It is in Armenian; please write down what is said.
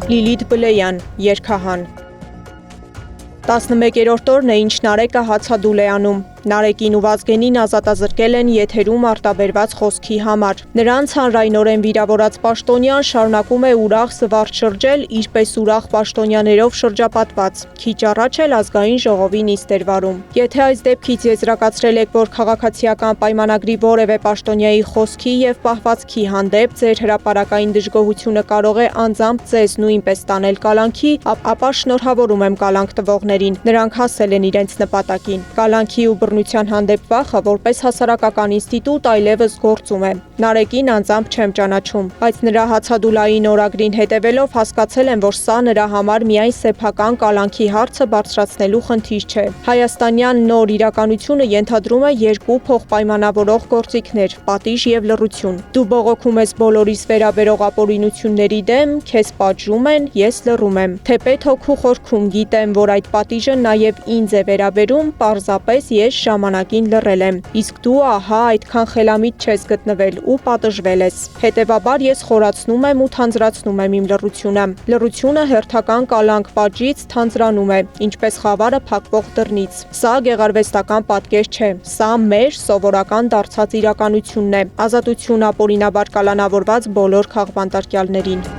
Լիլիթ Բլեյան, երգահան։ 11-րդ օրն է, ինչ Նարեկը հացադուլ է անում։ Նարեկին ու Վազգենին ազատազրկել են եթերում արտաբերված խոսքի համար։ Նրանց հանրայնորեն վիրավորած պաշտոնյան շարունակում է ուրախ զվարթ շրջել, իրպես ուրախ պաշտոնյաներով շրջապատված։ Քիչ առաջ էլ ազգային ժողովի նիստ էր վարում։ Եթե այս դեպքից եզրակացրել եք, որ քաղաքացիական պայմանագրի որևէ պաշտոնյայի խոսքի եւ պահվածքի հանդեպ ձեր հրապարակային դժգոհությունը կարող է անձամբ ձեզ նույնպես տանել կալանքի, ապա շնորհավորում եմ կալանք տվողներին։ Նրանք հասել են իրենց նպատակին։ Կալանքի ու բռնության հանդեպ վախը որպես հասարակական ինստիտուտ այլևս գործում է։ Նարեկին անձամբ չեմ ճանաչում, բայց նրա հացադուլային օրագրին հետևելով հասկացել եմ, որ սա նրա համար միայն սեփական կալանքի հարցը բարձրացնելու խնդիր չէ։ Հայաստանյան նոր իրականությունը ենթադրում է երկու փոխպայմանավորող գործիքներ՝ պատիժ եւ լռություն։ Դու բողոքում ես բոլորիս վերաբերող ապօրինությունների դեմ, քեզ պատժում են, ես լռում եմ։ Թեպետ հոգու խորքում գիտեմ, որ այդ պատիժը նաեւ ինձ է վերաբերում, պարզապես ես ժամանակին լռել եմ, իսկ դու ահա այդքան խելամիտ չես գտնվել ու պատժվել ես։ Հետևաբար ես խորացնում եմ ու թանձրացնում եմ իմ լռությունը։ Լռությունը հերթական կալանք պատժից թանձրանում է, ինչպես խավարը փակվող դռնից։ Սա գեղարվեստական պատկեր չէ, սա մեր սովորական դարձած իրականությունն է։ Ազատություն ապօրինաբար կալանավորված բոլոր քաղբանտարկյալներին։